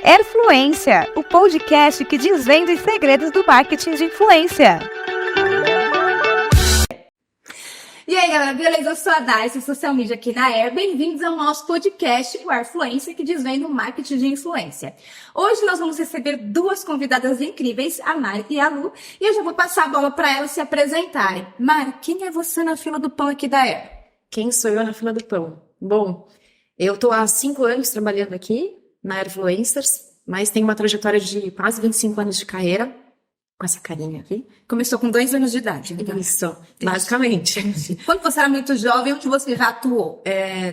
Airfluência, o podcast que desvenda os segredos do marketing de influência. E aí, galera, beleza? Eu sou a Darcy, social media aqui na Air. Bem-vindos ao nosso podcast, o Airfluência, que desvenda o marketing de influência. Hoje nós vamos receber duas convidadas incríveis, a Mari e a Lu, e eu já vou passar a bola para elas se apresentarem. Mari, quem é você na fila do pão aqui da Air? Quem sou eu na fila do pão? Bom, eu estou há 5 anos trabalhando aqui na Airfluencers, mas tenho uma trajetória de quase 25 anos de carreira, com essa carinha aqui. Começou com 2 anos de idade. Isso, basicamente. Quando você era muito jovem, onde você já atuou?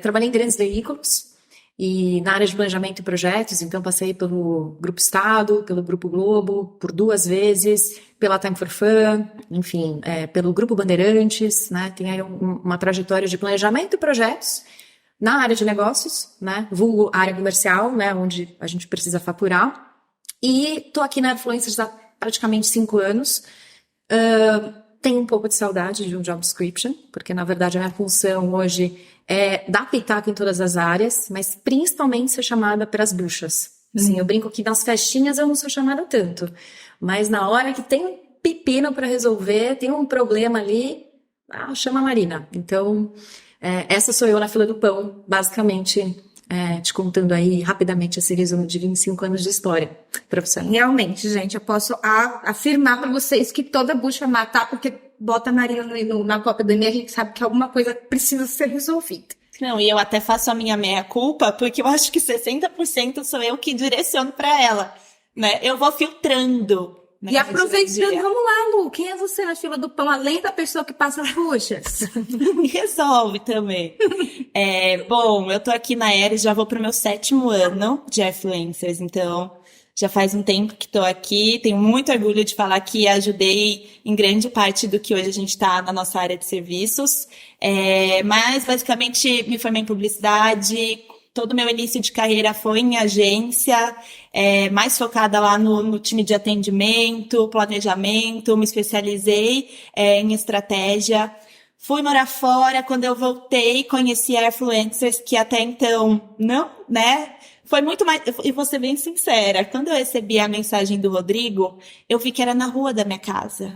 Trabalhei em grandes veículos e na área de planejamento e projetos, então passei pelo Grupo Estado, pelo Grupo Globo, por 2 vezes, pela Time for Fun, enfim, pelo Grupo Bandeirantes, né? Tem aí uma trajetória de planejamento e projetos na área de negócios, né? Vulgo área comercial, né? Onde a gente precisa faturar. E tô aqui na Airfluencers há praticamente 5 anos. Tenho um pouco de saudade de um job description, porque na verdade a minha função hoje é dar pitaco em todas as áreas, mas principalmente ser chamada pelas buchas. Assim, eu brinco que nas festinhas eu não sou chamada tanto, mas na hora que tem um pepino para resolver, tem um problema ali, chama a Marina. Então, essa sou eu na fila do pão, basicamente, te contando aí rapidamente esse resumo de 25 anos de história profissional. Realmente, gente, eu posso afirmar para vocês que toda bucha matar, porque bota a Marina na Copa do Meia, a gente sabe que alguma coisa precisa ser resolvida. Não, e eu até faço a minha meia-culpa, porque eu acho que 60% sou eu que direciono para ela, né? Eu vou filtrando. E aproveitando, vamos lá, Lu, quem é você na fila do pão, além da pessoa que passa as buchas? Resolve também. Bom, eu tô aqui na Ares, já vou pro meu 7º ano de Airfluencers, então já faz um tempo que tô aqui, tenho muito orgulho de falar que ajudei em grande parte do que hoje a gente tá na nossa área de serviços, mas basicamente me formei em publicidade. Todo o meu início de carreira foi em agência, mais focada lá no time de atendimento, planejamento, me especializei em estratégia. Fui morar fora, quando eu voltei, conheci a Airfluencers, que até então não, né? Foi muito mais, e vou ser bem sincera, quando eu recebi a mensagem do Rodrigo, eu vi que era na rua da minha casa.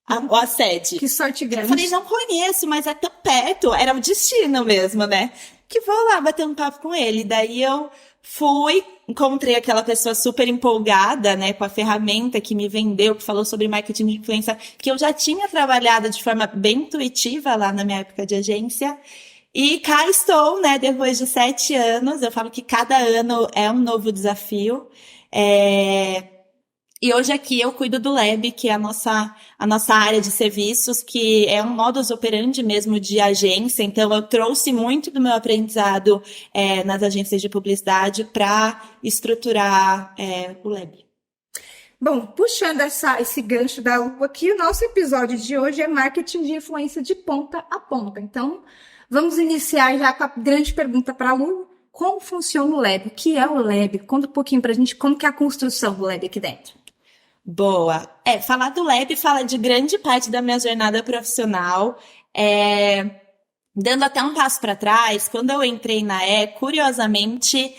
A sede. Que sorte grande. Eu falei, não conheço, mas é tão perto, era o destino mesmo, né? Que vou lá bater um papo com ele. Daí eu fui, encontrei aquela pessoa super empolgada, né, com a ferramenta que me vendeu, que falou sobre marketing de influência, que eu já tinha trabalhado de forma bem intuitiva lá na minha época de agência. E cá estou, né, depois de 7 anos. Eu falo que cada ano é um novo desafio. E hoje aqui eu cuido do Lab, que é a nossa área de serviços, que é um modus operandi mesmo de agência. Então, eu trouxe muito do meu aprendizado nas agências de publicidade para estruturar o Lab. Bom, puxando esse gancho da Lu aqui, o nosso episódio de hoje é marketing de influência de ponta a ponta. Então, vamos iniciar já com a grande pergunta para a Lu. Como funciona o Lab? O que é o Lab? Conta um pouquinho para a gente como que é a construção do Lab aqui dentro. Boa. Falar do Lab fala de grande parte da minha jornada profissional. Dando até um passo para trás, quando eu entrei na curiosamente,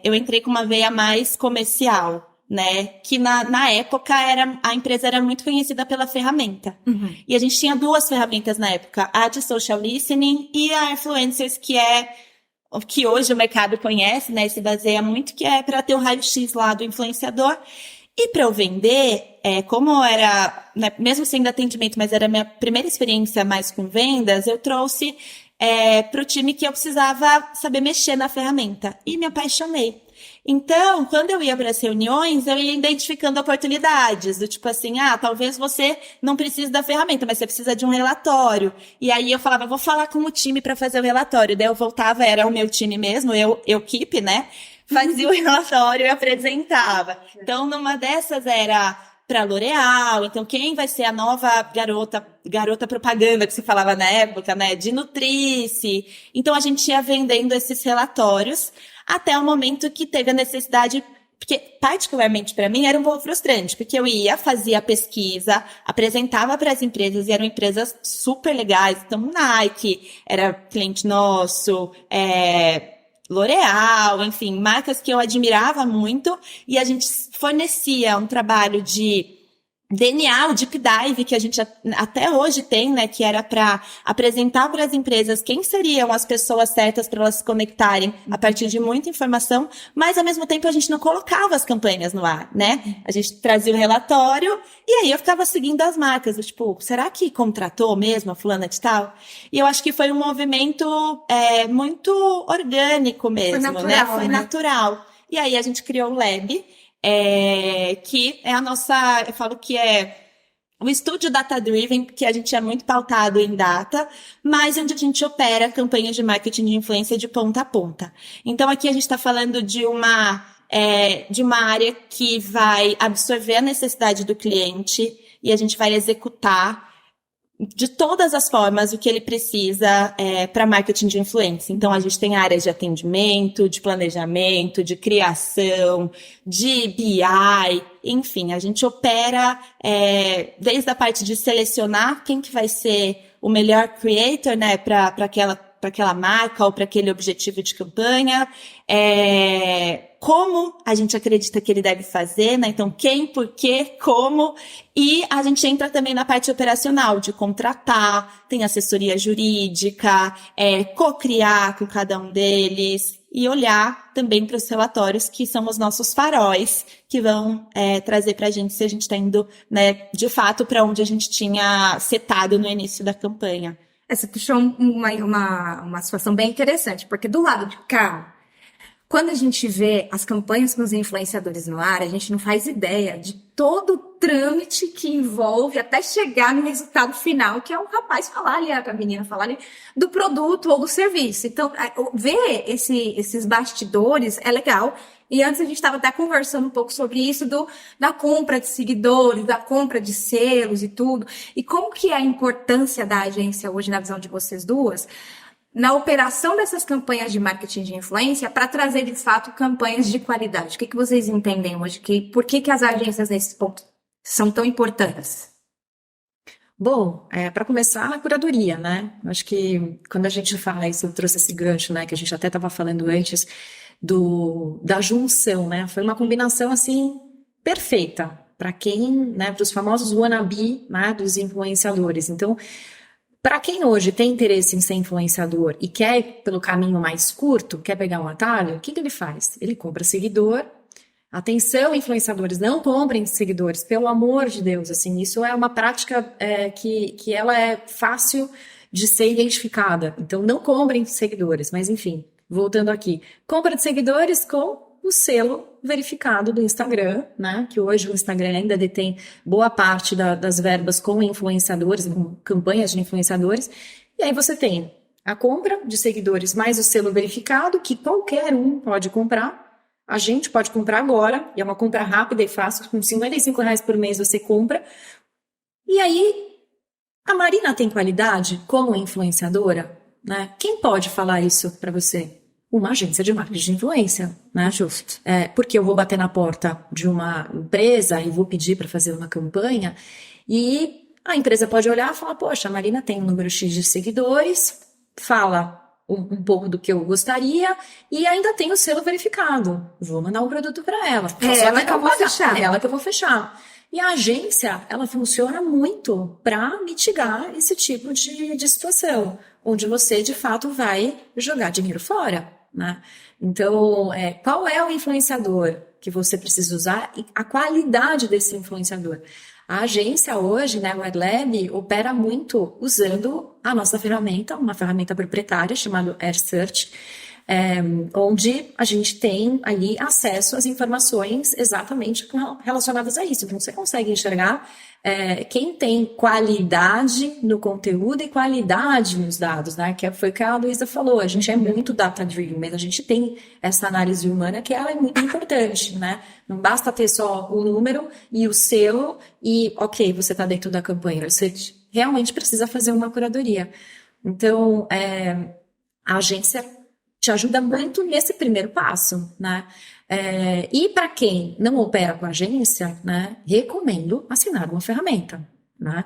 eu entrei com uma veia mais comercial, né? Que na época a empresa era muito conhecida pela ferramenta. Uhum. E a gente tinha 2 ferramentas na época, a de social listening e a Airfluencers, que é o que hoje o mercado conhece, né? Se baseia muito, que é para ter o raio-x lá do influenciador. E para eu vender, como era, né, mesmo sendo atendimento, mas era a minha primeira experiência mais com vendas, eu trouxe para o time que eu precisava saber mexer na ferramenta. E me apaixonei. Então, quando eu ia para as reuniões, eu ia identificando oportunidades, do tipo assim, talvez você não precise da ferramenta, mas você precisa de um relatório. E aí eu falava, vou falar com o time para fazer o relatório. Daí eu voltava, era o meu time mesmo, eu equipe, né? Fazia o relatório e apresentava. Então, numa dessas era para L'Oréal, então quem vai ser a nova garota propaganda que se falava na época, né, de Nutrice. Então, a gente ia vendendo esses relatórios até o momento que teve a necessidade, porque particularmente para mim era um pouco frustrante, porque eu fazia a pesquisa, apresentava para as empresas e eram empresas super legais, então Nike era cliente nosso, L'Oréal, enfim, marcas que eu admirava muito, e a gente fornecia um trabalho de DNA, o Deep Dive, que a gente até hoje tem, né, que era para apresentar para as empresas quem seriam as pessoas certas para elas se conectarem a partir de muita informação, mas ao mesmo tempo a gente não colocava as campanhas no ar, né? A gente trazia o relatório e aí eu ficava seguindo as marcas, tipo, será que contratou mesmo a fulana de tal? E eu acho que foi um movimento muito orgânico mesmo, né? Foi natural. E aí a gente criou o Lab, que é a nossa, eu falo que é o estúdio data-driven, porque a gente é muito pautado em data, mas onde a gente opera campanhas de marketing de influência de ponta a ponta. Então aqui a gente está falando de uma área que vai absorver a necessidade do cliente e a gente vai executar de todas as formas o que ele precisa para marketing de influência. Então, a gente tem áreas de atendimento, de planejamento, de criação, de BI, enfim, a gente opera desde a parte de selecionar quem que vai ser o melhor creator, né, para aquela marca ou para aquele objetivo de campanha, como a gente acredita que ele deve fazer, né? Então, quem, por quê, como, e a gente entra também na parte operacional, de contratar, tem assessoria jurídica, co-criar com cada um deles, e olhar também para os relatórios, que são os nossos faróis, que vão trazer para a gente se a gente está indo, né, de fato, para onde a gente tinha setado no início da campanha. Você puxou uma situação bem interessante, porque do lado de cá, quando a gente vê as campanhas com os influenciadores no ar, a gente não faz ideia de todo o trâmite que envolve até chegar no resultado final, que é o rapaz falar ali, a menina falar ali, do produto ou do serviço. Então, ver esses bastidores é legal. E antes a gente estava até conversando um pouco sobre isso da compra de seguidores, da compra de selos e tudo. E como que é a importância da agência hoje, na visão de vocês duas, na operação dessas campanhas de marketing de influência para trazer, de fato, campanhas de qualidade? O que vocês entendem hoje? Por que as agências, nesse ponto, são tão importantes? Bom, para começar, a curadoria, né? Acho que quando a gente faz, eu trouxe esse gancho, né, que a gente até estava falando antes, da junção, né? Foi uma combinação, assim, perfeita para quem, né, para os famosos wannabe, né, dos influenciadores. Então, para quem hoje tem interesse em ser influenciador e quer ir pelo caminho mais curto, quer pegar um atalho, o que ele faz? Ele compra seguidor. Atenção, influenciadores, não comprem seguidores, pelo amor de Deus, assim, isso é uma prática que ela é fácil de ser identificada. Então, não comprem seguidores, mas enfim, voltando aqui, compra de seguidores com o selo verificado do Instagram, né? Que hoje o Instagram ainda detém boa parte das verbas com influenciadores, com campanhas de influenciadores. E aí você tem a compra de seguidores mais o selo verificado, que qualquer um pode comprar. A gente pode comprar agora, e é uma compra rápida e fácil, com R$55 por mês você compra. E aí, a Marina tem qualidade como influenciadora, né? Quem pode falar isso para você? Uma agência de marketing de influência, né? Justo. Porque eu vou bater na porta de uma empresa e vou pedir para fazer uma campanha e a empresa pode olhar e falar, poxa, a Marina tem um número X de seguidores, fala um pouco do que eu gostaria e ainda tem o selo verificado. Vou mandar um produto para ela. Ela que eu vou fechar. É ela que eu vou fechar. E a agência, ela funciona muito para mitigar esse tipo de situação, onde você, de fato, vai jogar dinheiro fora, né? Então, qual é o influenciador que você precisa usar e a qualidade desse influenciador? A agência hoje, né, o AdLab, opera muito usando a nossa ferramenta, uma ferramenta proprietária chamada AirSearch, onde a gente tem ali acesso às informações exatamente relacionadas a isso. Então, você consegue enxergar quem tem qualidade no conteúdo e qualidade nos dados, né? Que foi o que a Luísa falou, a gente é muito data-driven, mas a gente tem essa análise humana que ela é muito importante, né? Não basta ter só o número e o selo e, ok, você está dentro da campanha, você realmente precisa fazer uma curadoria. Então, a agência te ajuda muito nesse primeiro passo, né? E para quem não opera com agência, né, recomendo assinar uma ferramenta, né?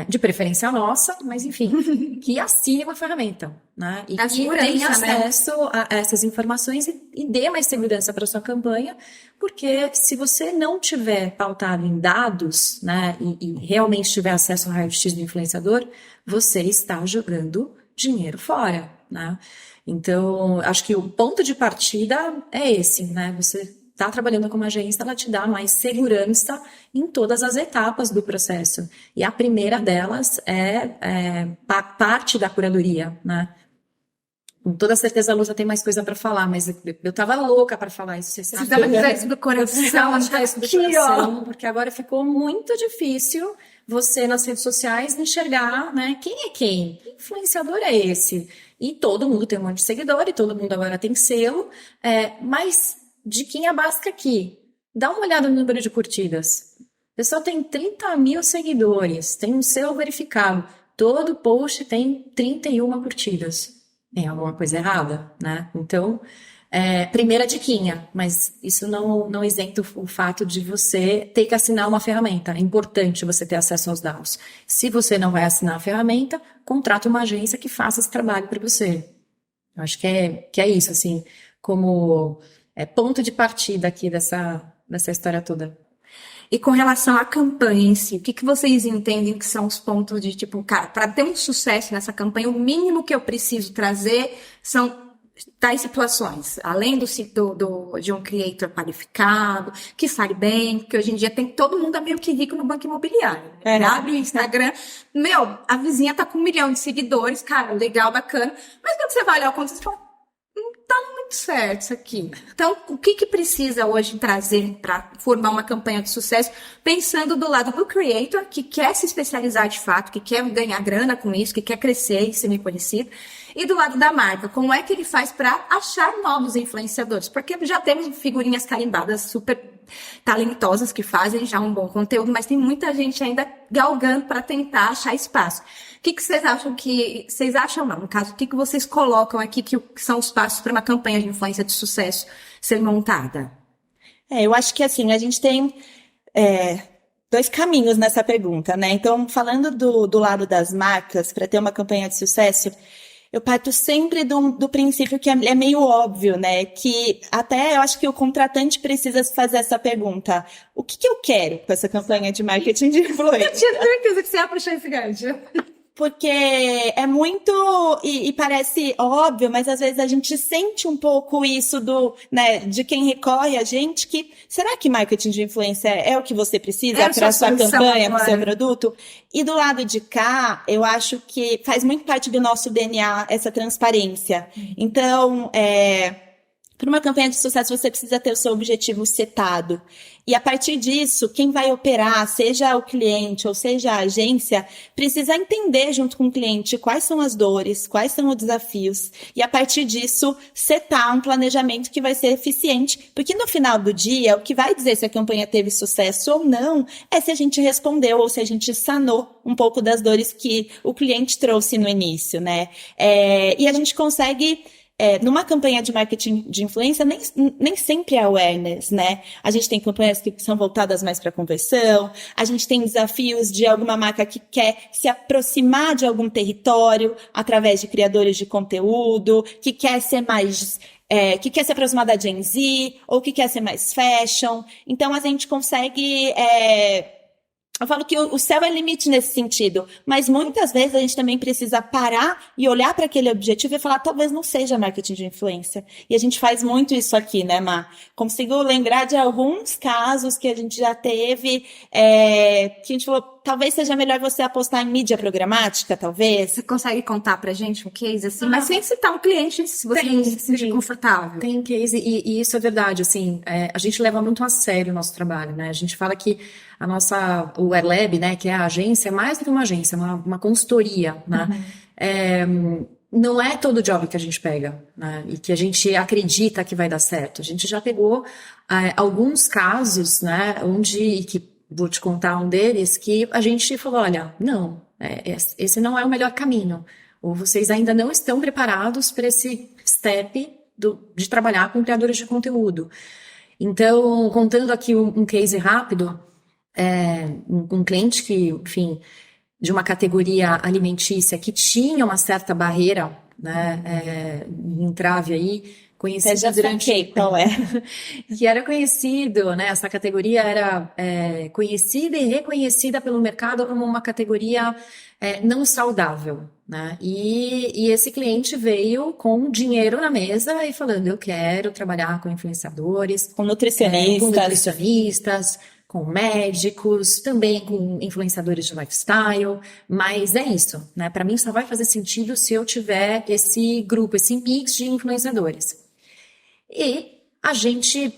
de preferência nossa, mas enfim, que assine uma ferramenta, né? E A que segurança, tenha né? acesso a essas informações e dê mais segurança para sua campanha, porque se você não tiver pautado em dados, né, e realmente tiver acesso ao raio-x do influenciador, você está jogando dinheiro fora, né? Então, acho que o ponto de partida é esse, né? Você está trabalhando com uma agência, ela te dá mais segurança em todas as etapas do processo. E a primeira delas é parte da curadoria, né? Com toda certeza a Lu já tem mais coisa para falar, mas eu tava louca para falar isso. Você Você dava dizer isso do coração, aqui, ó. porque agora ficou muito difícil você nas redes sociais enxergar, né? Quem é quem? Que influenciador é esse? E todo mundo tem um monte de seguidor e todo mundo agora tem selo, mas de quem abasca aqui? Dá uma olhada no número de curtidas. O pessoal tem 30 mil seguidores, tem um selo verificado. Todo post tem 31 curtidas. Tem alguma coisa errada, né? Então, primeira diquinha, mas isso não isenta o fato de você ter que assinar uma ferramenta. É importante você ter acesso aos dados. Se você não vai assinar a ferramenta, contrate uma agência que faça esse trabalho para você. Eu acho que é isso, assim, como ponto de partida aqui dessa história toda. E com relação à campanha em si, o que vocês entendem que são os pontos de, tipo, cara, para ter um sucesso nessa campanha, o mínimo que eu preciso trazer são tais situações, além de um creator qualificado, que fale bem, porque hoje em dia tem todo mundo é meio que rico no banco imobiliário. Né? Abre o Instagram, a vizinha tá com 1 milhão de seguidores, cara, legal, bacana, mas quando você vai olhar o conteúdo, você fala, tá muito certo isso aqui. Então, o que precisa hoje trazer para formar uma campanha de sucesso, pensando do lado do creator, que quer se especializar de fato, que quer ganhar grana com isso, que quer crescer e ser reconhecido, e do lado da marca, como é que ele faz para achar novos influenciadores? Porque já temos figurinhas carimbadas super talentosas que fazem já um bom conteúdo, mas tem muita gente ainda galgando para tentar achar espaço. O que vocês acham vocês acham não? No caso, o que vocês colocam aqui que são os passos para uma campanha de influência de sucesso ser montada? Eu acho que assim, a gente tem 2 caminhos nessa pergunta, né? Então, falando do lado das marcas, para ter uma campanha de sucesso, eu parto sempre do princípio que é meio óbvio, né? Que até eu acho que o contratante precisa fazer essa pergunta. O que eu quero com essa campanha de marketing de influência? Eu tinha certeza que você ia puxar esse gancho. Porque é muito, e parece óbvio, mas às vezes a gente sente um pouco isso de quem recorre a gente, que será que marketing de influência é o que você precisa para a sua campanha, para o seu produto? E do lado de cá, eu acho que faz muito parte do nosso DNA essa transparência. Então, para uma campanha de sucesso, você precisa ter o seu objetivo setado. E a partir disso, quem vai operar, seja o cliente ou seja a agência, precisa entender junto com o cliente quais são as dores, quais são os desafios. E a partir disso, setar um planejamento que vai ser eficiente. Porque no final do dia, o que vai dizer se a campanha teve sucesso ou não é se a gente respondeu ou se a gente sanou um pouco das dores que o cliente trouxe no início, né? E a gente consegue... numa campanha de marketing de influência, nem sempre é awareness, né? A gente tem campanhas que são voltadas mais para conversão, a gente tem desafios de alguma marca que quer se aproximar de algum território através de criadores de conteúdo, que quer ser mais... que quer se aproximar da Gen Z, ou que quer ser mais fashion. Então, a gente consegue... Eu falo que o céu é limite nesse sentido, mas muitas vezes a gente também precisa parar e olhar para aquele objetivo e falar, talvez não seja marketing de influência. E a gente faz muito isso aqui, né, Má? Consigo lembrar de alguns casos que a gente já teve, que a gente falou, talvez seja melhor você apostar em mídia programática, talvez. Você consegue contar pra gente um case assim? Mas sem citar um cliente, se você se sentir confortável. Tem case, e isso é verdade, assim, a gente leva muito a sério o nosso trabalho, né? A gente fala que o AirLab, né, que é a agência, é mais do que uma agência, é uma consultoria, né? Não é todo job que a gente pega, né? E que a gente acredita que vai dar certo. A gente já pegou alguns casos, né, vou te contar um deles, que a gente falou, olha, não, esse não é o melhor caminho. Ou vocês ainda não estão preparados para esse step de trabalhar com criadores de conteúdo. Então, contando aqui um case rápido, um cliente que, enfim, de uma categoria alimentícia que tinha uma certa barreira, né, um entrave aí, conhecido Já saquei qual é. que era conhecido, né? Essa categoria era conhecida e reconhecida pelo mercado como uma categoria não saudável, né? E esse cliente veio com dinheiro na mesa e falando, eu quero trabalhar com influenciadores, Com nutricionistas, com médicos, também com influenciadores de lifestyle, mas é isso, né? Para mim só vai fazer sentido se eu tiver esse grupo, esse mix de influenciadores. E a gente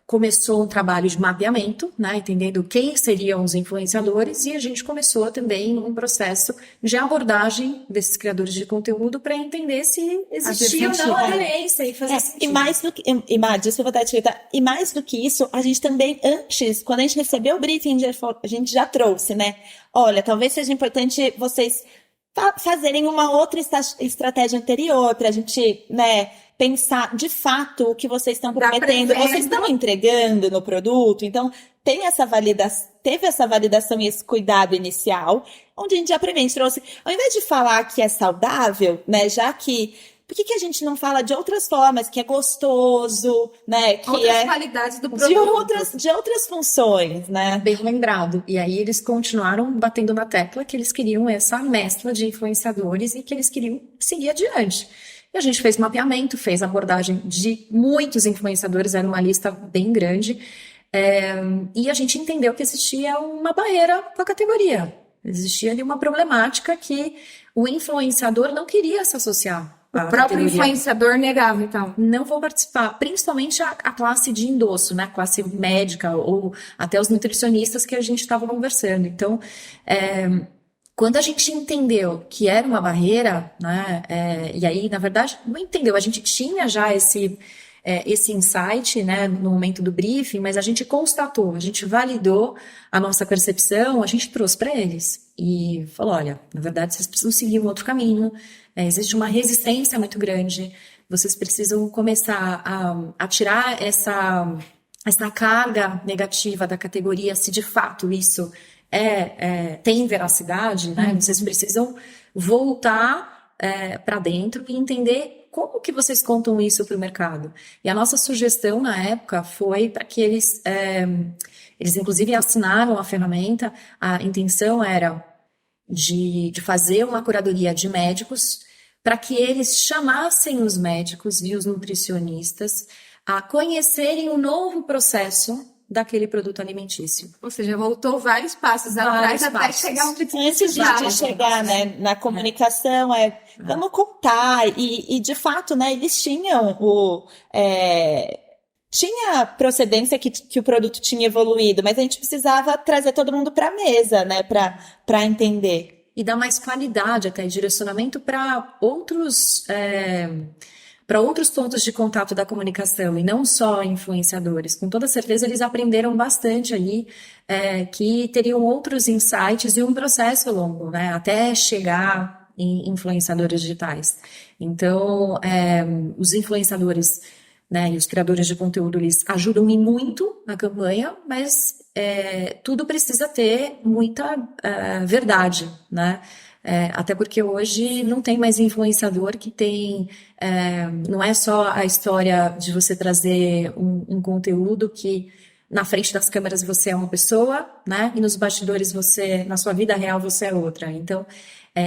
começou um trabalho de mapeamento, né, entendendo quem seriam os influenciadores, e a gente começou também um processo de abordagem desses criadores de conteúdo para entender se existia ou não a aderência e fazer sentido. E mais do que, Má, desculpa te acreditar, e mais do que isso, a gente também, antes, quando a gente recebeu o briefing, a gente já trouxe, né? Olha, talvez seja importante vocês fazerem uma outra estratégia anterior para a gente, né, pensar de fato o que vocês estão prometendo, vocês estão entregando no produto, então teve essa validação e esse cuidado inicial, onde a gente já prevente, trouxe, ao invés de falar que é saudável, né, já que por que a gente não fala de outras formas, que é gostoso, né? Que outras qualidades do produto. De outras funções, né? Bem lembrado. E aí eles continuaram batendo na tecla que eles queriam essa mescla de influenciadores e que eles queriam seguir adiante. E a gente fez mapeamento, fez abordagem de muitos influenciadores, era uma lista bem grande, e a gente entendeu que existia uma barreira com a categoria. Existia ali uma problemática que o influenciador não queria se associar. O próprio influenciador negava, então. Não vou participar, principalmente a classe de endosso, né? A classe médica ou até os nutricionistas que a gente estava conversando. Então, quando a gente entendeu que era uma barreira, né? E aí, na verdade, não entendeu, a gente tinha já esse insight, né, no momento do briefing, mas a gente constatou, a gente validou a nossa percepção, a gente trouxe para eles e falou, olha, na verdade vocês precisam seguir um outro caminho, existe uma resistência muito grande, vocês precisam começar a tirar essa carga negativa da categoria, se de fato isso tem veracidade, né, vocês precisam voltar para dentro e entender como que vocês contam isso para o mercado? E a nossa sugestão na época foi para que eles inclusive assinaram a ferramenta, a intenção era de fazer uma curadoria de médicos para que eles chamassem os médicos e os nutricionistas a conhecerem o novo processo daquele produto alimentício. Ou seja, voltou vários passos atrás até chegar onde antes de chegar, né, na comunicação, vamos contar, e de fato, né, eles tinham tinha procedência que o produto tinha evoluído, mas a gente precisava trazer todo mundo para a mesa, né, para entender. E dar mais qualidade até, direcionamento para outros pontos de contato da comunicação, e não só influenciadores. Com toda certeza, eles aprenderam bastante ali, que teriam outros insights e um processo longo, né, até chegar em influenciadores digitais. Então, os influenciadores, né, e os criadores de conteúdo, eles ajudam e muito na campanha, mas tudo precisa ter muita verdade, né? Até porque hoje não tem mais influenciador que tem, não é só a história de você trazer um conteúdo que na frente das câmeras você é uma pessoa, né? E nos bastidores na sua vida real você é outra. Então,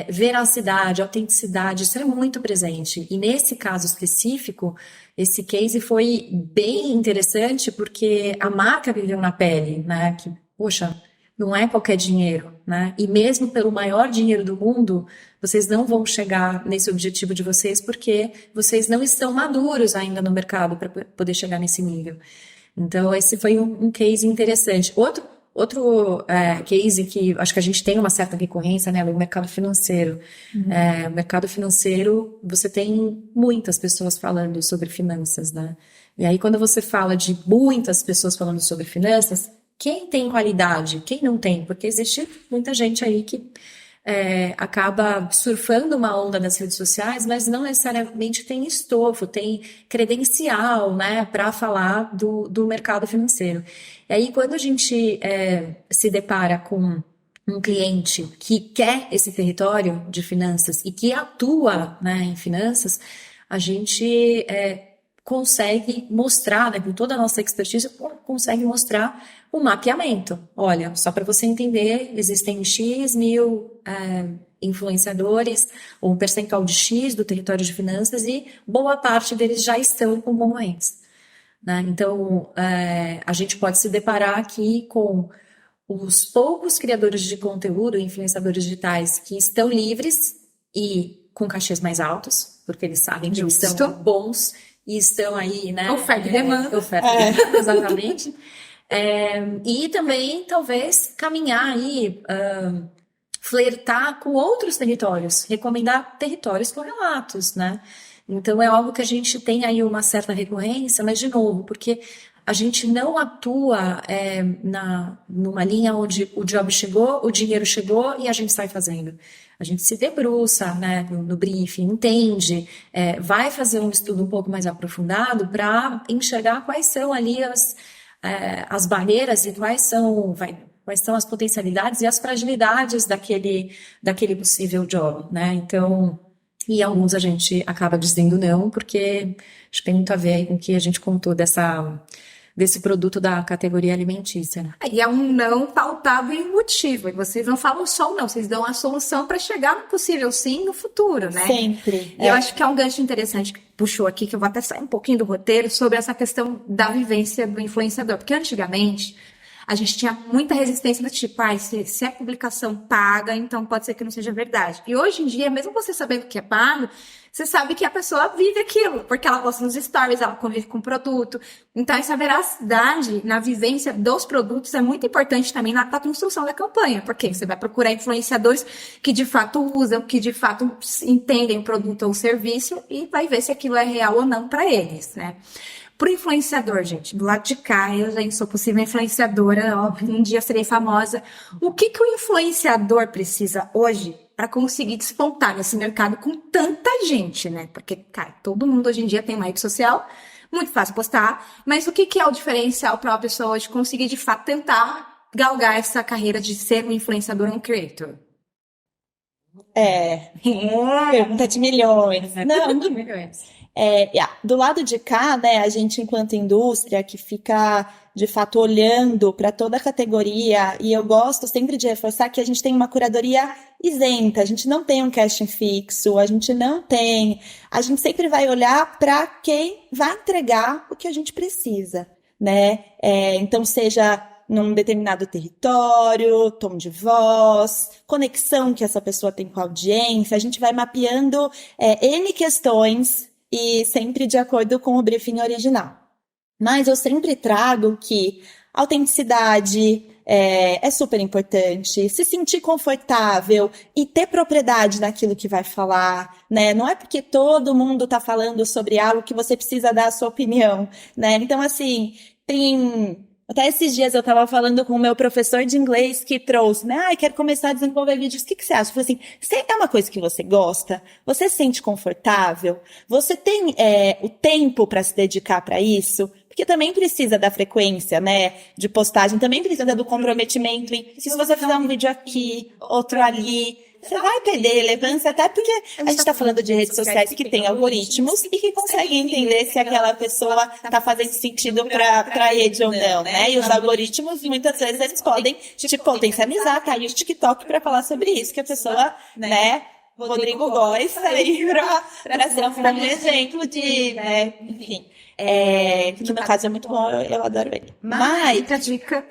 veracidade, autenticidade, isso é muito presente. E nesse caso específico, esse case foi bem interessante porque a marca viveu na pele, né? Que, poxa, não é qualquer dinheiro, né? E mesmo pelo maior dinheiro do mundo, vocês não vão chegar nesse objetivo de vocês porque vocês não estão maduros ainda no mercado para poder chegar nesse nível. Então, esse foi um case interessante. Outro case que acho que a gente tem uma certa recorrência, né, é o mercado financeiro. O mercado financeiro, você tem muitas pessoas falando sobre finanças, né? E aí, quando você fala de muitas pessoas falando sobre finanças, quem tem qualidade, quem não tem? Porque existe muita gente aí que acaba surfando uma onda nas redes sociais, mas não necessariamente tem estofo, tem credencial, né, para falar do mercado financeiro. E aí, quando a gente se depara com um cliente que quer esse território de finanças e que atua, né, em finanças, a gente consegue mostrar, né, com toda a nossa expertise, consegue mostrar o mapeamento. Olha, só para você entender, existem X mil influenciadores, ou um percentual de X do território de finanças, e boa parte deles já estão com concorrentes, né? Então, a gente pode se deparar aqui com os poucos criadores de conteúdo, influenciadores digitais, que estão livres e com cachês mais altos, porque eles sabem que eles são bons e estão aí, né? Oferta e demanda. Oferta e demanda, exatamente. E também, talvez, caminhar aí, flertar com outros territórios, recomendar territórios correlatos, né? Então, é algo que a gente tem aí uma certa recorrência, mas, de novo, porque a gente não atua numa linha onde o job chegou, o dinheiro chegou e a gente sai fazendo. A gente se debruça, né, no briefing, entende, vai fazer um estudo um pouco mais aprofundado para enxergar quais são ali as barreiras e quais são as potencialidades e as fragilidades daquele possível job, né? Então, e alguns a gente acaba dizendo não, porque acho que tem muito a ver aí com o que a gente contou desse produto da categoria alimentícia, né? E é um não pautado em motivo. E vocês não falam só um não, vocês dão a solução para chegar no possível sim no futuro, né? Sempre. E eu acho que é um gancho interessante que puxou aqui, que eu vou até sair um pouquinho do roteiro, sobre essa questão da vivência do influenciador. Porque antigamente a gente tinha muita resistência do tipo, se é publicação paga, então pode ser que não seja verdade. E hoje em dia, mesmo você sabendo que é pago, você sabe que a pessoa vive aquilo, porque ela posta nos stories, ela convive com o produto. Então, essa veracidade na vivência dos produtos é muito importante também na construção da campanha, porque você vai procurar influenciadores que de fato usam, que de fato entendem o produto ou o serviço e vai ver se aquilo é real ou não para eles, né? Pro influenciador, gente, do lado de cá, eu já sou possível influenciadora, óbvio, um dia serei famosa. O que o influenciador precisa hoje para conseguir despontar nesse mercado com tanta gente, né? Porque, cara, todo mundo hoje em dia tem uma rede social, muito fácil postar, mas o que é o diferencial para uma pessoa hoje conseguir, de fato, tentar galgar essa carreira de ser um influenciador, um creator? Pergunta de milhões. Não, de milhões. Do lado de cá, né, a gente, enquanto indústria, que fica, de fato, olhando para toda a categoria, e eu gosto sempre de reforçar que a gente tem uma curadoria isenta, a gente não tem um casting fixo, a gente sempre vai olhar para quem vai entregar o que a gente precisa, né? Então, seja num determinado território, tom de voz, conexão que essa pessoa tem com a audiência, a gente vai mapeando N questões e sempre de acordo com o briefing original. Mas eu sempre trago que autenticidade é super importante, se sentir confortável e ter propriedade naquilo que vai falar, né? Não é porque todo mundo está falando sobre algo que você precisa dar a sua opinião, né? Então, assim, até esses dias eu estava falando com o meu professor de inglês que trouxe, né? Quero começar a desenvolver vídeos. O que você acha? Eu falei assim, é uma coisa que você gosta? Você se sente confortável? Você tem o tempo para se dedicar para isso? Porque também precisa da frequência, né? De postagem, também precisa do comprometimento. Se você fizer um vídeo aqui, outro ali, você vai perder relevância, até porque a gente está falando de redes sociais que tem algoritmos e que conseguem entender se aquela pessoa está fazendo sentido para a rede ou não, né? E os algoritmos, muitas vezes, eles podem te potencializar, tá aí o TikTok para falar sobre isso, que a pessoa, né? Rodrigo Góes tá aí para ser um exemplo de, né? Enfim. Que no meu caso é muito bom, eu adoro ele. Mas a dica.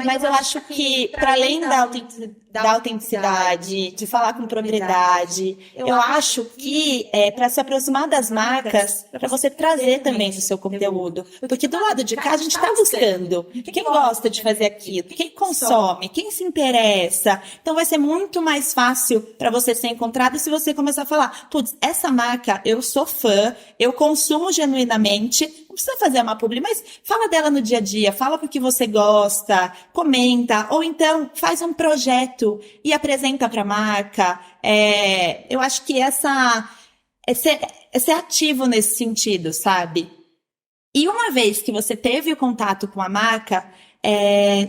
Mas eu acho que, para além da autenticidade, de falar com propriedade, eu acho que para se aproximar das marcas, para você trazer também o seu conteúdo. Porque do lado de cá a gente está buscando quem gosta de fazer aquilo, quem consome, quem se interessa. Então vai ser muito mais fácil para você ser encontrado se você começar a falar, putz, essa marca eu sou fã, eu consumo genuinamente, não precisa fazer uma publi, mas fala dela no dia a dia, fala porque você gosta, comenta, ou então faz um projeto e apresenta para a marca. Eu acho que é ser ativo nesse sentido, sabe? E uma vez que você teve o contato com a marca,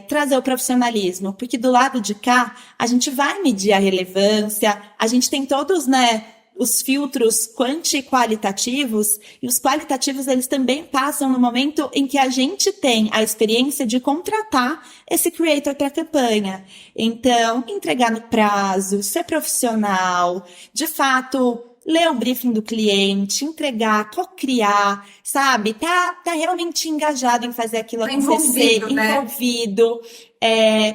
trazer o profissionalismo, porque do lado de cá a gente vai medir a relevância, a gente tem todos, né, os filtros quanti e qualitativos, e os qualitativos eles também passam no momento em que a gente tem a experiência de contratar esse creator para a campanha. Então, entregar no prazo, ser profissional, de fato, ler o briefing do cliente, entregar, co-criar, sabe? Tá realmente engajado em fazer aquilo acontecer, envolvido.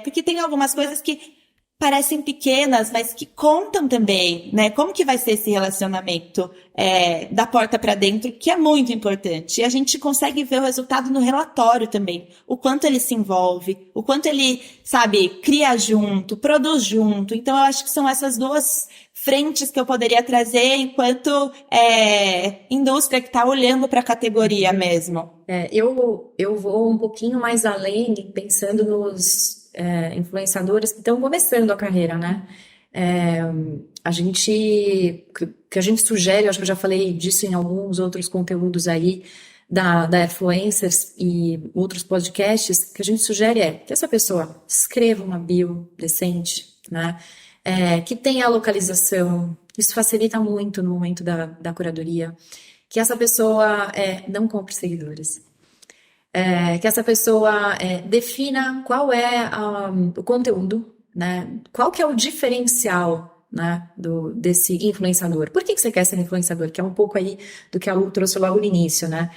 Porque tem algumas coisas que parecem pequenas, mas que contam também, né? Como que vai ser esse relacionamento da porta para dentro, que é muito importante. E a gente consegue ver o resultado no relatório também. O quanto ele se envolve, o quanto ele, sabe, cria junto, produz junto. Então, eu acho que são essas duas frentes que eu poderia trazer enquanto indústria que está olhando para a categoria mesmo. Eu vou um pouquinho mais além, pensando nos influenciadores que estão começando a carreira, né? Que a gente sugere, acho que eu já falei disso em alguns outros conteúdos aí da Airfluencers e outros podcasts, que a gente sugere que essa pessoa escreva uma bio decente, né? Que tenha a localização, isso facilita muito no momento da curadoria, que essa pessoa não compre seguidores. Que essa pessoa defina qual é o conteúdo, né? Qual que é o diferencial, né, desse influenciador. Por que você quer ser influenciador? Que é um pouco aí do que a Lu trouxe logo no início, né?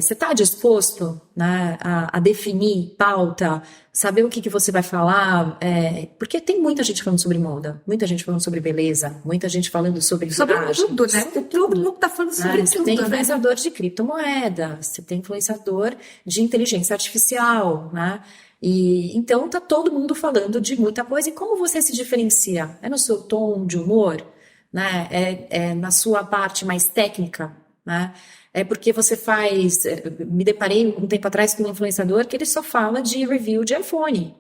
Você está disposto, né, a definir pauta, saber o que você vai falar? Porque tem muita gente falando sobre moda, muita gente falando sobre beleza, muita gente falando sobre imagem, tudo, né? Todo mundo tá falando sobre você tudo, tem né? influenciador de criptomoeda, você tem influenciador de inteligência artificial, né? E então tá todo mundo falando de muita coisa. E como você se diferencia? É no seu tom de humor, né? É na sua parte mais técnica, né? É porque você faz. Me deparei um tempo atrás com um influenciador que ele só fala de review de iPhone.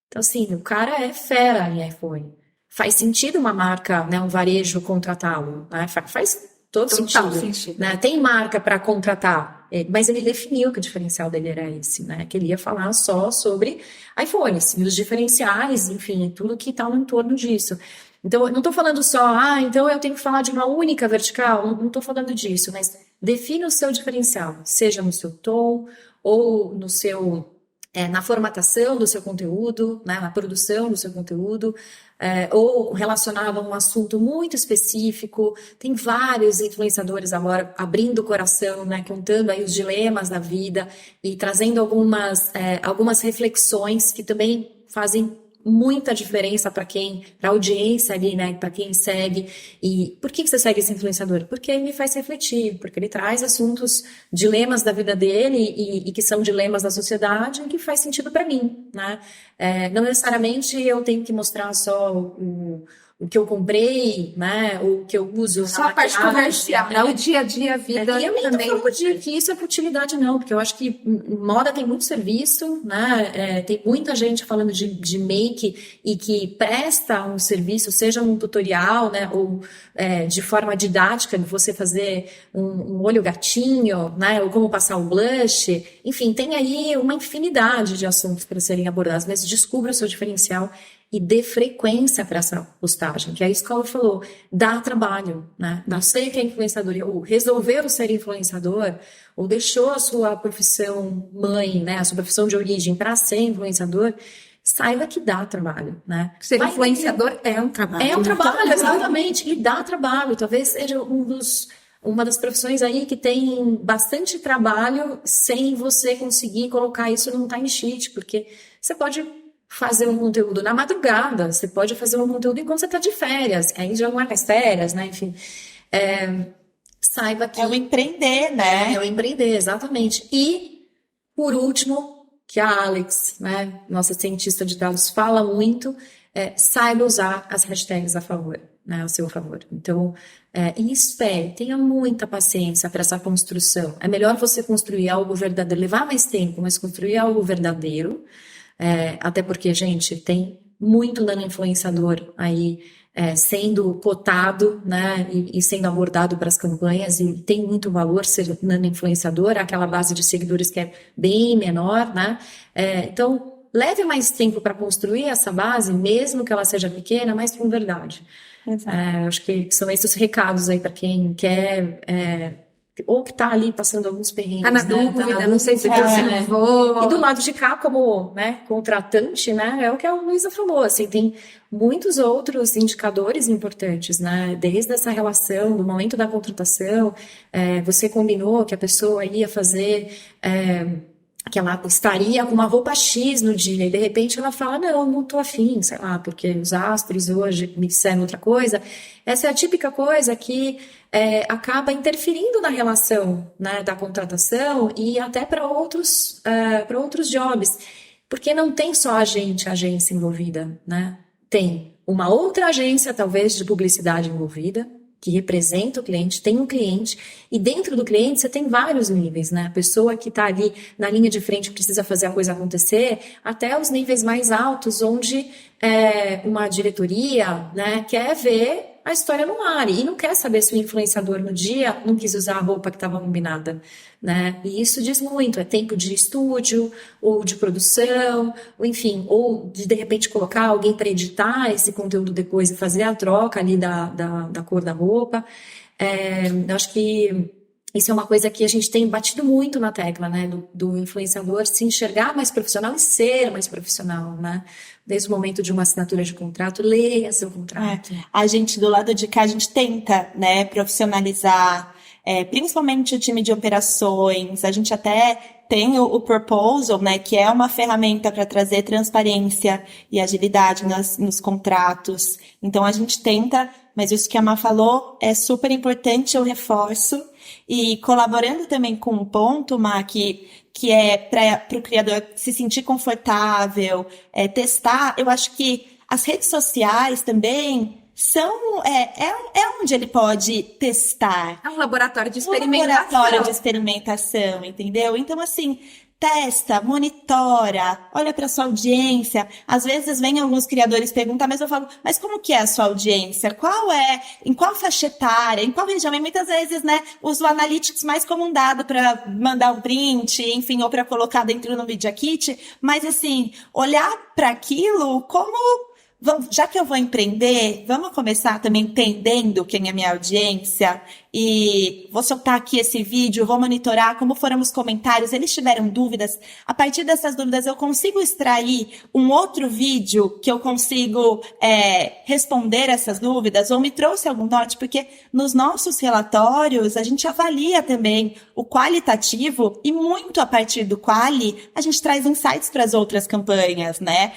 Então, assim, o cara é fera em iPhone. Faz sentido uma marca, né, um varejo contratá-lo, né? Faz todo sentido. Né? Tem marca para contratar, mas ele definiu que o diferencial dele era esse, né? Que ele ia falar só sobre iPhones, e os diferenciais, enfim, tudo que está no entorno disso. Então, eu não estou falando só, então eu tenho que falar de uma única vertical, não estou falando disso, mas defina o seu diferencial, seja no seu tom ou no seu... na formatação do seu conteúdo, né, na produção do seu conteúdo, ou relacionado a um assunto muito específico. Tem vários influenciadores agora abrindo o coração, né, contando aí os dilemas da vida e trazendo algumas reflexões que também fazem muita diferença para a audiência ali, né, para quem segue. E por que você segue esse influenciador? Porque ele me faz refletir, porque ele traz assuntos, dilemas da vida dele e que são dilemas da sociedade e que faz sentido para mim, né? Não necessariamente eu tenho que mostrar só o que eu comprei, né, o que eu uso só a parte comercial, né? O dia a dia, a vida. E eu nem também. tô falando que isso é futilidade, não, porque eu acho que moda tem muito serviço, né? Tem muita gente falando de make e que presta um serviço, seja um tutorial, né, ou de forma didática, de você fazer um olho gatinho, né, ou como passar um blush. Enfim, tem aí uma infinidade de assuntos para serem abordados, mas descubra o seu diferencial e dê frequência para essa postagem, que é isso que ela falou, dá trabalho, né? Não sei que é influenciador, ou resolveu ser influenciador, ou deixou a sua profissão mãe, né, a sua profissão de origem para ser influenciador, saiba que dá trabalho, né? Ser influenciador é um trabalho. É um trabalho, exatamente, e dá trabalho, talvez seja uma das profissões aí que tem bastante trabalho sem você conseguir colocar isso num timesheet, porque você pode fazer um conteúdo na madrugada, você pode fazer um conteúdo enquanto você está de férias, aí já não é mais férias, né? Enfim, saiba que... É o empreender, né? É o empreender, exatamente. E, por último, que a Alex, né, nossa cientista de dados, fala muito, saiba usar as hashtags a favor, né, a seu favor. Então, e espere, tenha muita paciência para essa construção. É melhor você construir algo verdadeiro, levar mais tempo, mas construir algo verdadeiro. Até porque, gente, tem muito nano influenciador aí sendo cotado, né, e sendo abordado para as campanhas, e tem muito valor ser nano-influenciador, aquela base de seguidores que é bem menor, né, então leve mais tempo para construir essa base, mesmo que ela seja pequena, mas com verdade. Acho que são esses recados aí para quem quer, ou que está ali passando alguns perrengues, Tá na né? dúvida, não sei se eu vou. E do lado de cá, como, né, contratante, né, é o que a Luísa falou, assim, tem muitos outros indicadores importantes, né, desde essa relação, do momento da contratação, você combinou que a pessoa ia fazer, que ela estaria com uma roupa X no dia, e de repente ela fala, não tô afim, sei lá, porque os astros hoje me disseram outra coisa. Essa é a típica coisa que acaba interferindo na relação, né, da contratação e até para outros jobs, porque não tem só a agência envolvida, né? Tem uma outra agência, talvez, de publicidade envolvida, que representa o cliente, tem um cliente, e dentro do cliente você tem vários níveis, né? A pessoa que está ali na linha de frente precisa fazer a coisa acontecer, até os níveis mais altos, onde uma diretoria, né, quer ver a história no ar, e não quer saber se o influenciador no dia não quis usar a roupa que estava combinada, né? E isso diz muito, é tempo de estúdio, ou de produção, ou enfim, ou de repente colocar alguém para editar esse conteúdo depois e fazer a troca ali da cor da roupa. Eu acho que isso é uma coisa que a gente tem batido muito na tecla, né? Do influenciador se enxergar mais profissional e ser mais profissional, né? Desde o momento de uma assinatura de contrato, leia seu contrato. A gente, do lado de cá, a gente tenta, né, profissionalizar, principalmente o time de operações. A gente até tem o Proposal, né, que é uma ferramenta para trazer transparência e agilidade nos contratos. Então, a gente tenta, mas isso que a Má falou é super importante, eu reforço. E colaborando também com um ponto, Má, que é para o criador se sentir confortável, testar, eu acho que as redes sociais também são onde ele pode testar. É um laboratório de experimentação. Um laboratório de experimentação, entendeu? Então, assim, testa, monitora, olha para sua audiência. Às vezes vem alguns criadores perguntar, mas eu falo, mas como que é a sua audiência? Em qual faixa etária? Em qual região? E muitas vezes, né, uso o Analytics mais como um dado para mandar um print, enfim, ou para colocar dentro do Media Kit. Mas, assim, olhar para aquilo como... já que eu vou empreender, vamos começar também entendendo quem é minha audiência, e vou soltar aqui esse vídeo, vou monitorar como foram os comentários, eles tiveram dúvidas, a partir dessas dúvidas eu consigo extrair um outro vídeo que eu consigo responder essas dúvidas, ou me trouxe algum norte, porque nos nossos relatórios a gente avalia também o qualitativo, e muito a partir do quali a gente traz insights para as outras campanhas, né?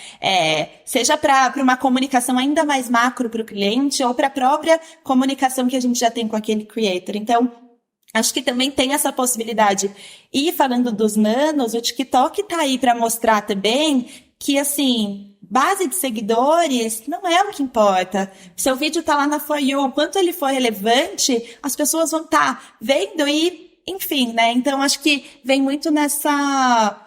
Seja para uma comunicação ainda mais macro para o cliente, ou para a própria comunicação que a gente já tem com aquele creator. Então, acho que também tem essa possibilidade. E falando dos nanos, o TikTok tá aí para mostrar também que, assim, base de seguidores não é o que importa. Seu vídeo tá lá na For You, quanto ele for relevante, as pessoas vão estar vendo e, enfim, né? Então, acho que vem muito nessa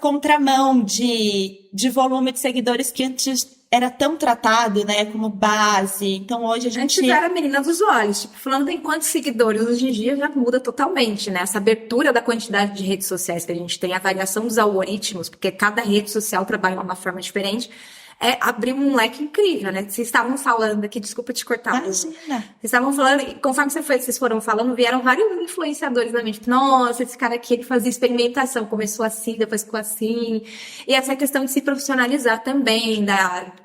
contramão de volume de seguidores que antes era tão tratado, né, como base. Então, hoje a gente... Antes era a menina dos olhos, tipo, falando em quantos seguidores, hoje em dia já muda totalmente, né? Essa abertura da quantidade de redes sociais que a gente tem, a variação dos algoritmos, porque cada rede social trabalha de uma forma diferente, abriu um leque incrível, né? Vocês estavam falando aqui, desculpa te cortar. Imagina. Vocês estavam falando, e conforme vocês foram falando, vieram vários influenciadores na mente. Nossa, esse cara aqui, ele fazia experimentação, começou assim, depois ficou assim. E essa questão de se profissionalizar também,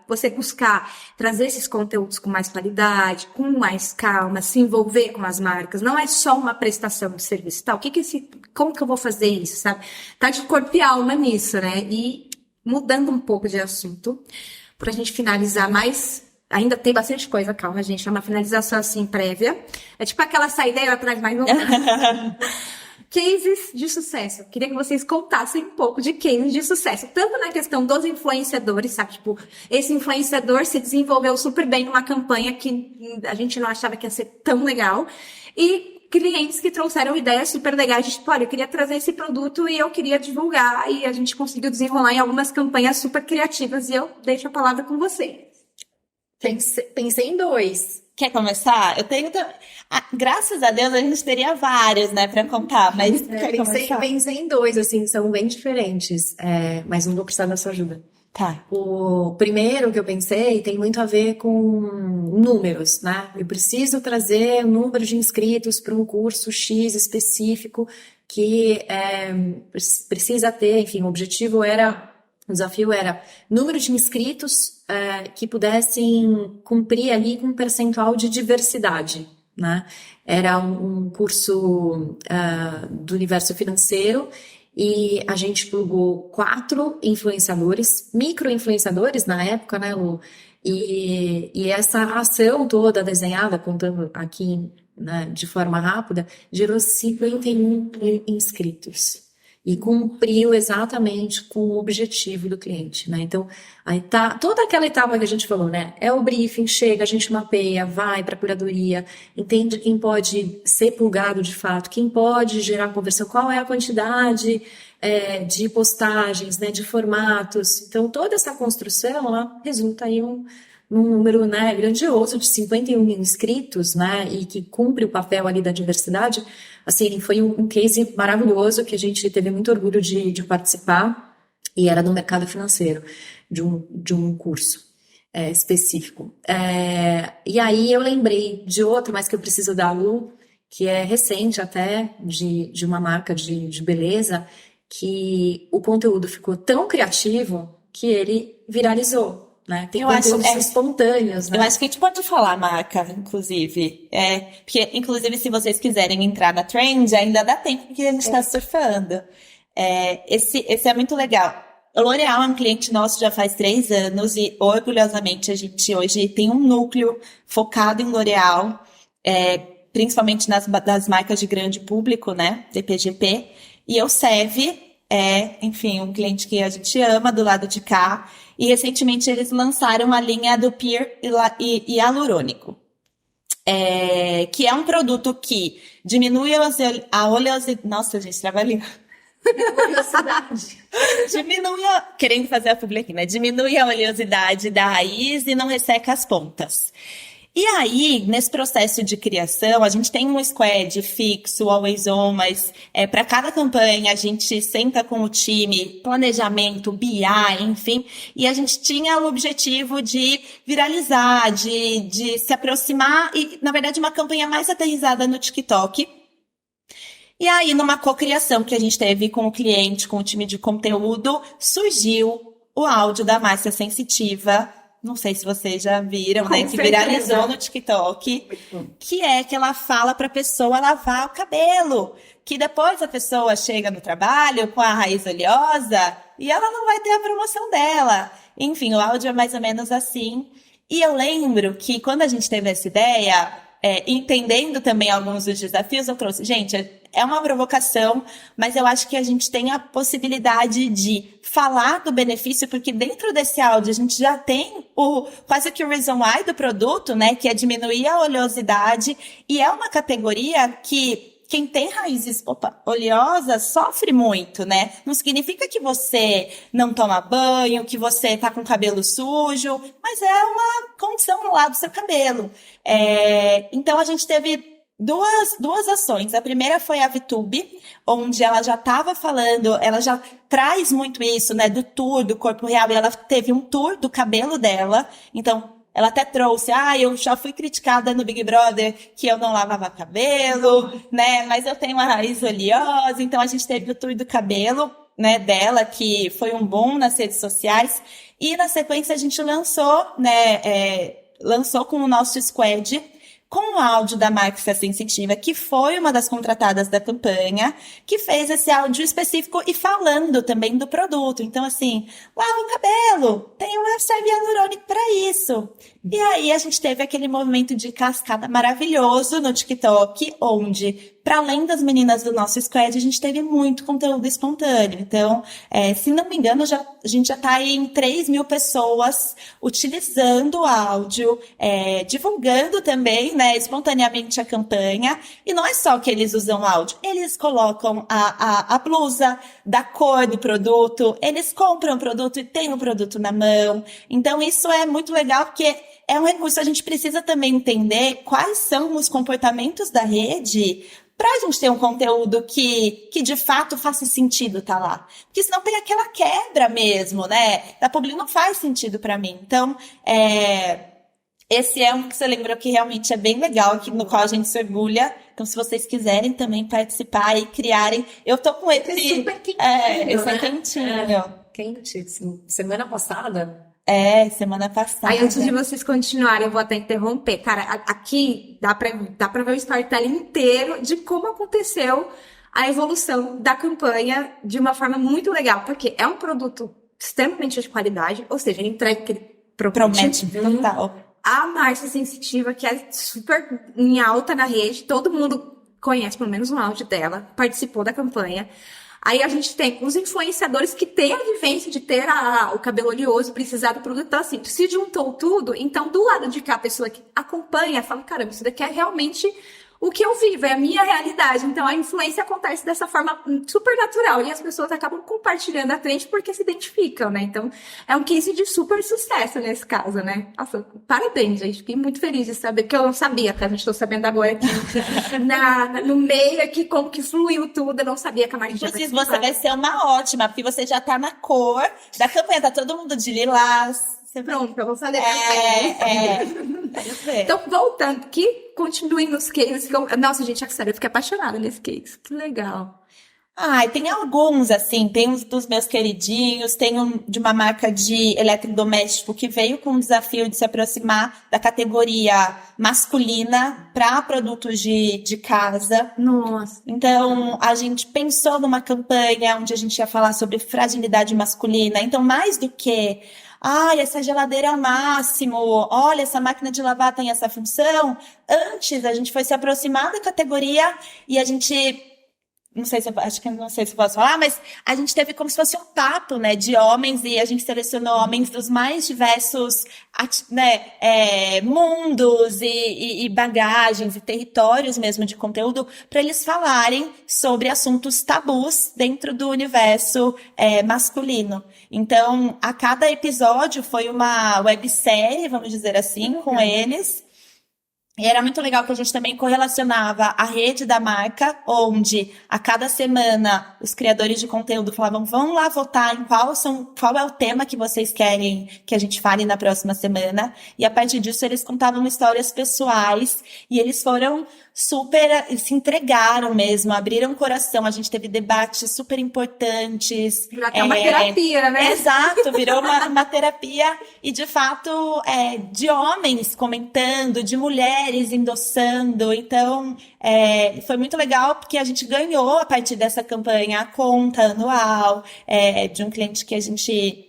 você buscar trazer esses conteúdos com mais qualidade, com mais calma, se envolver com as marcas. Não é só uma prestação de serviço, tá? Como que eu vou fazer isso, sabe? Tá de corpo e alma nisso, né? E mudando um pouco de assunto, pra gente finalizar mais, ainda tem bastante coisa, calma, gente, é uma finalização assim prévia, é tipo aquela saída aí atrás mais um cases de sucesso. Queria que vocês contassem um pouco de cases de sucesso, tanto na questão dos influenciadores, sabe, tipo, esse influenciador se desenvolveu super bem numa campanha que a gente não achava que ia ser tão legal, e clientes que trouxeram ideias super legais de tipo, olha, eu queria trazer esse produto e eu queria divulgar, e a gente conseguiu desenrolar em algumas campanhas super criativas, e eu deixo a palavra com você. Pensei em dois. Quer começar? Eu tenho. Graças a Deus a gente teria vários, né, pra contar, mas quer começar? Pensei em dois, assim, são bem diferentes, mas não vou precisar da sua ajuda. Tá. O primeiro que eu pensei tem muito a ver com números, né? Eu preciso trazer um número de inscritos para um curso X específico que precisa ter, enfim, o desafio era número de inscritos que pudessem cumprir ali com um percentual de diversidade, né? Era um curso do universo financeiro e a gente plugou 4 influenciadores, micro-influenciadores na época, né, Lu? E essa ação toda desenhada, contando aqui, né, de forma rápida, gerou 51 inscritos. E cumpriu exatamente com o objetivo do cliente, né? Então, aí tá toda aquela etapa que a gente falou, né? É o briefing, chega, a gente mapeia, vai para a curadoria, entende quem pode ser plugado de fato, quem pode gerar conversão, qual é a quantidade de postagens, né, de formatos. Então, toda essa construção, ela resulta em num número, né, grandioso de 51 mil inscritos, né, e que cumpre o papel ali da diversidade. Assim, foi um case maravilhoso que a gente teve muito orgulho de participar, e era no mercado financeiro, de um curso específico. E aí eu lembrei de outro, mas que eu preciso dar, Lu, que é recente até, de uma marca de beleza, que o conteúdo ficou tão criativo que ele viralizou. Né? Tem conteúdos espontâneos, né? Eu acho que a gente pode falar a marca, inclusive. Porque, inclusive, se vocês quiserem entrar na trend, ainda dá tempo porque a gente está surfando. Esse é muito legal. O L'Oréal é um cliente nosso já faz 3 anos e, orgulhosamente, a gente hoje tem um núcleo focado em L'Oréal, principalmente das marcas de grande público, né? DPGP. E o Seve enfim, um cliente que a gente ama do lado de cá. E recentemente eles lançaram a linha do Pure e Hialurônico, que é um produto que diminui a oleosidade. Nossa, gente, trabalhei. Querendo fazer a publi aqui, né? Diminui a oleosidade da raiz e não resseca as pontas. E aí, nesse processo de criação, a gente tem um squad fixo, always on, mas para cada campanha a gente senta com o time, planejamento, BI, enfim, e a gente tinha o objetivo de viralizar, de se aproximar, e na verdade uma campanha mais aterrissada no TikTok. E aí, numa cocriação que a gente teve com o cliente, com o time de conteúdo, surgiu o áudio da Márcia Sensitiva. Não sei se vocês já viram, né? Que viralizou no TikTok. Que é que ela fala pra pessoa lavar o cabelo. Que depois a pessoa chega no trabalho com a raiz oleosa e ela não vai ter a promoção dela. Enfim, o áudio é mais ou menos assim. E eu lembro que quando a gente teve essa ideia, entendendo também alguns dos desafios, eu trouxe, gente, é uma provocação, mas eu acho que a gente tem a possibilidade de falar do benefício, porque dentro desse áudio a gente já tem quase que o reason why do produto, né, que é diminuir a oleosidade, e é uma categoria que quem tem raízes oleosas sofre muito, né? Não significa que você não toma banho, que você tá com o cabelo sujo, mas é uma condição lá do seu cabelo. Então a gente teve duas ações. A primeira foi a VTube, onde ela já estava falando, ela já traz muito isso, né, do tour do corpo real, e ela teve um tour do cabelo dela, então ela até trouxe, eu já fui criticada no Big Brother que eu não lavava cabelo, né, mas eu tenho uma raiz oleosa, então a gente teve o tour do cabelo, né, dela, que foi um boom nas redes sociais, e na sequência a gente lançou, né, lançou com o nosso squad, com o áudio da Márcia Sensitiva, que foi uma das contratadas da campanha, que fez esse áudio específico e falando também do produto. Então, assim, lava o cabelo, tem um Seve hialurônico para isso. E aí a gente teve aquele movimento de cascada maravilhoso no TikTok, onde, para além das meninas do nosso squad, a gente teve muito conteúdo espontâneo. Então, se não me engano, a gente já está aí em 3 mil pessoas utilizando o áudio, divulgando também, né, espontaneamente a campanha. E não é só que eles usam áudio, eles colocam a blusa da cor do produto, eles compram o produto e têm o produto na mão. Então, isso é muito legal, porque é um recurso. A gente precisa também entender quais são os comportamentos da rede para a gente ter um conteúdo que de fato faça sentido tá lá. Porque senão tem aquela quebra mesmo, né? Da publi não faz sentido para mim. Então, esse é um que você lembra que realmente é bem legal, aqui no qual a gente se orgulha. Então, se vocês quiserem também participar e criarem... Eu tô com esse... É super quentinho, esse é né? quentinho. Quente. Assim, semana passada... Semana passada. Aí, antes de vocês continuarem, eu vou até interromper. Cara, aqui dá pra ver o storytelling inteiro de como aconteceu a evolução da campanha de uma forma muito legal. Porque é um produto extremamente de qualidade, ou seja, ele entrega aquele Promete total. A marcha sensitiva, que é super em alta na rede, todo mundo conhece pelo menos um áudio dela, participou da campanha. Aí a gente tem os influenciadores que têm a vivência de ter o cabelo oleoso, precisar do produto. Então, assim, se juntou tudo, então do lado de cá, a pessoa que acompanha, fala, caramba, isso daqui é realmente o que eu vivo, é a minha realidade. Então, a influência acontece dessa forma super natural. E as pessoas acabam compartilhando a trend porque se identificam, né? Então, é um case de super sucesso nesse caso, né? Nossa, parabéns, gente. Fiquei muito feliz de saber, porque eu não sabia, tá? A gente tô sabendo agora aqui, no meio aqui, como que fluiu tudo. Eu não sabia que a Marcia Inclusive, você vai ser uma ótima, porque você já tá na cor da campanha. Tá todo mundo de lilás. Pronto, eu vou fazer Então, Então, voltando aqui, continuem nos cases. Nossa, gente, é sério, eu fiquei apaixonada nesse case. Que legal. Tem alguns, assim, tem uns dos meus queridinhos, tem um de uma marca de eletrodoméstico que veio com o desafio de se aproximar da categoria masculina para produtos de casa. Nossa. Então, a gente pensou numa campanha onde a gente ia falar sobre fragilidade masculina. Então, mais do que essa geladeira é o máximo, olha, essa máquina de lavar tem essa função. Antes, a gente foi se aproximar da categoria e a gente... Não sei se eu posso falar, mas a gente teve como se fosse um papo, né, de homens, e a gente selecionou homens dos mais diversos, né, mundos e bagagens e territórios mesmo de conteúdo, para eles falarem sobre assuntos tabus dentro do universo masculino. Então, a cada episódio foi uma websérie, vamos dizer assim, com eles. E era muito legal que a gente também correlacionava a rede da marca, onde a cada semana os criadores de conteúdo falavam, vão lá votar em qual é o tema que vocês querem que a gente fale na próxima semana. E a partir disso eles contavam histórias pessoais e eles foram se entregaram mesmo, abriram o coração. A gente teve debates super importantes. Virou até uma terapia, né? Exato, virou uma terapia e, de fato, de homens comentando, de mulheres endossando. Então, foi muito legal porque a gente ganhou, a partir dessa campanha, a conta anual de um cliente que a gente...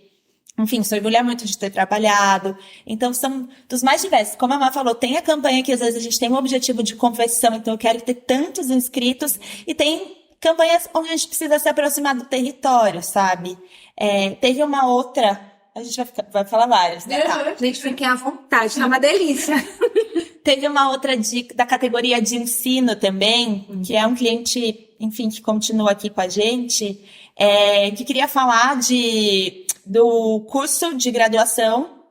Enfim, se orgulha muito de ter trabalhado. Então, são dos mais diversos. Como a Má falou, tem a campanha que às vezes a gente tem um objetivo de conversão, então eu quero ter tantos inscritos. E tem campanhas onde a gente precisa se aproximar do território, sabe? Teve uma outra... A gente vai falar várias, né? Tá. Gente, fiquem à vontade, tá uma delícia. Teve uma outra da categoria de ensino também, que é um cliente, enfim, que continua aqui com a gente, que queria falar do curso de graduação,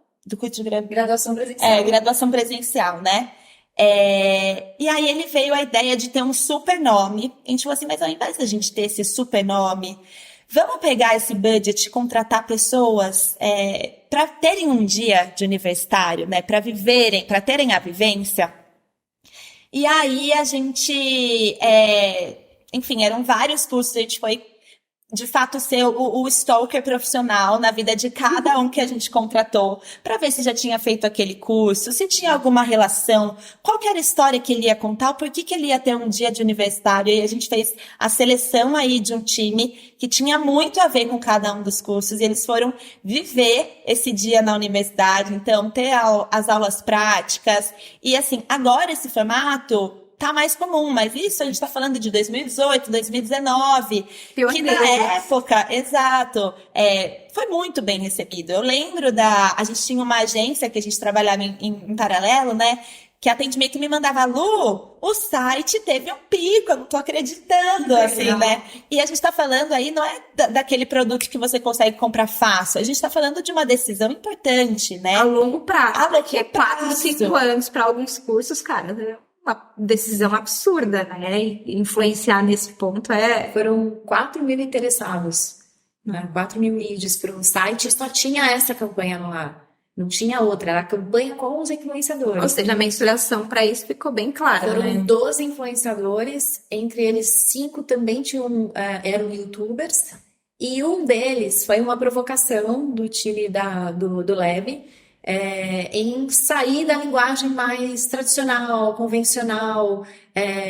Graduação presencial. Graduação presencial, né? E aí ele veio a ideia de ter um super nome. A gente falou assim, mas ao invés da gente ter esse super nome, vamos pegar esse budget e contratar pessoas para terem um dia de universitário, né? Para terem a vivência. E aí a gente, enfim, eram vários cursos, a gente foi de fato ser o stalker profissional na vida de cada um que a gente contratou, para ver se já tinha feito aquele curso, se tinha alguma relação, qual que era a história que ele ia contar, por que ele ia ter um dia de universitário. E a gente fez a seleção aí de um time que tinha muito a ver com cada um dos cursos, e eles foram viver esse dia na universidade, então ter as aulas práticas. E assim, agora esse formato tá mais comum, mas isso a gente tá falando de 2018, 2019, que na época, exato, foi muito bem recebido. Eu lembro a gente tinha uma agência que a gente trabalhava em paralelo, né, que atendimento me mandava, Lu, o site teve um pico, eu não tô acreditando, assim, né? E a gente tá falando aí, não é daquele produto que você consegue comprar fácil, a gente tá falando de uma decisão importante, né? A longo prazo. A longo porque 4, 5 anos para alguns cursos, cara, é uma decisão absurda, né? E influenciar nesse ponto Foram 4 mil interessados, né? 4 mil leads para um site, e só tinha essa campanha no ar. Não tinha outra, era a campanha com os influenciadores. Ou seja, a mensuração para isso ficou bem clara, Foram né? 12 influenciadores, entre eles 5 também eram youtubers, e um deles foi uma provocação do time do Lab, em sair da linguagem mais tradicional, convencional.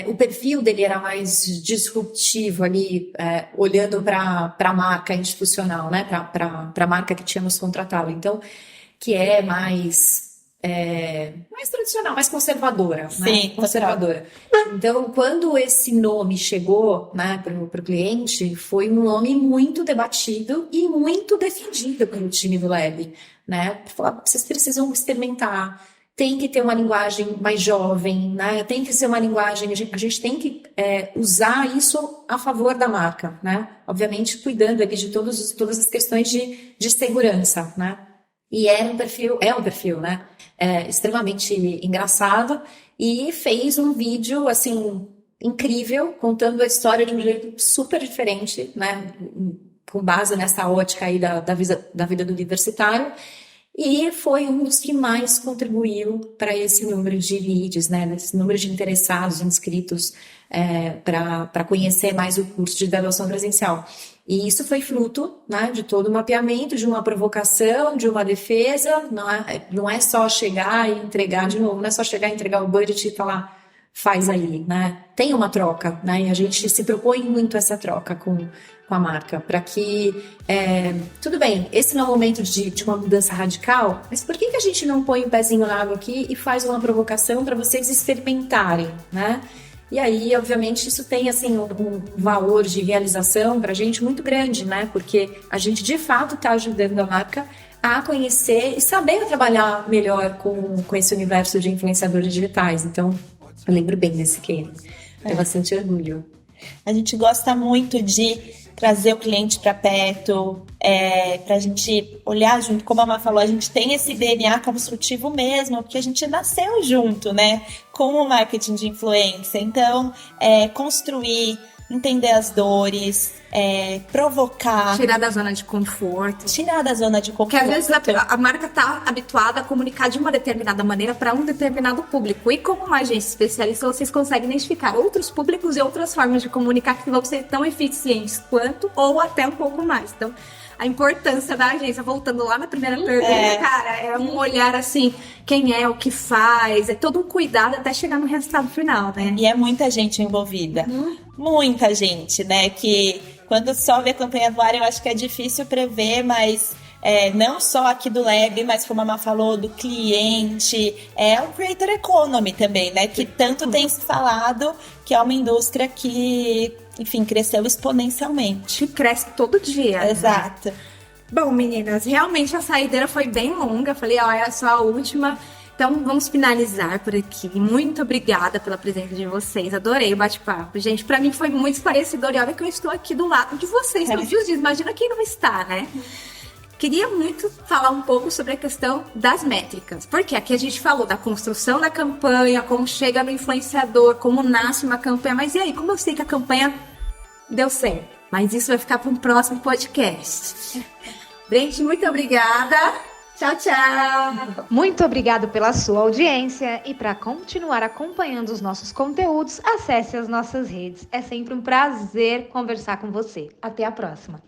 O perfil dele era mais disruptivo ali, olhando para a marca institucional, né? Para a marca que tinha nos contratado. Então, que é mais tradicional, mais conservadora, Sim, né? Conservadora. Então, quando esse nome chegou, né, para o cliente, foi um nome muito debatido e muito defendido pelo time do Lab, né? Falar, vocês precisam experimentar, tem que ter uma linguagem mais jovem, né? Tem que ser uma linguagem, a gente tem que usar isso a favor da marca, né? Obviamente, cuidando ali de todas as questões de segurança, né? E é um perfil, né? Extremamente engraçado, e fez um vídeo, assim, incrível, contando a história de um jeito super diferente, né? Com base nessa ótica aí da vida do universitário, e foi um dos que mais contribuiu para esse número de leads, né? Esse número de interessados, inscritos, para conhecer mais o curso de graduação presencial. E isso foi fruto, né, de todo o mapeamento, de uma provocação, de uma defesa. Não é só chegar e entregar de novo, não é só chegar e entregar o budget e falar, faz aí, né? Tem uma troca, né? E a gente se propõe muito essa troca com a marca, para que, tudo bem, esse não é o momento de uma mudança radical, mas por que a gente não põe o pezinho na água aqui e faz uma provocação para vocês experimentarem, né? E aí, obviamente, isso tem, assim, um valor de realização para a gente muito grande, né? Porque a gente, de fato, está ajudando a marca a conhecer e saber trabalhar melhor com esse universo de influenciadores digitais. Então, eu lembro bem desse case. Tenho bastante orgulho. A gente gosta muito de trazer o cliente para perto, para a gente olhar junto, como a Má falou, a gente tem esse DNA construtivo mesmo, porque a gente nasceu junto, né, com o marketing de influência. Então, construir, entender as dores, provocar. Tirar da zona de conforto. Porque às vezes a marca está habituada a comunicar de uma determinada maneira para um determinado público. E como uma agência especialista, vocês conseguem identificar outros públicos e outras formas de comunicar que vão ser tão eficientes quanto ou até um pouco mais. Então, a importância da agência, voltando lá na primeira pergunta, cara, é um olhar assim, quem é, o que faz, é todo um cuidado até chegar no resultado final, né? E é muita gente envolvida. Muita gente, né? Que quando sobe a campanha do ar, eu acho que é difícil prever, mas não só aqui do Lab, mas como a Má falou, do cliente, é o Creator Economy também, né? Que tanto tem se falado, que é uma indústria que, enfim, cresceu exponencialmente. Que cresce todo dia. Exato. Né? Bom, meninas, realmente a saideira foi bem longa. Falei, é só a última. Então, vamos finalizar por aqui. Muito obrigada pela presença de vocês. Adorei o bate-papo. Gente, pra mim foi muito esclarecedor. E olha que eu estou aqui do lado de vocês todos os dias. Imagina quem não está, né? Queria muito falar um pouco sobre a questão das métricas. Porque aqui a gente falou da construção da campanha, como chega no influenciador, como nasce uma campanha. Mas e aí, como eu sei que a campanha deu certo? Mas isso vai ficar para um próximo podcast. Gente, muito obrigada. Tchau, tchau! Muito obrigado pela sua audiência e para continuar acompanhando os nossos conteúdos, acesse as nossas redes. É sempre um prazer conversar com você. Até a próxima!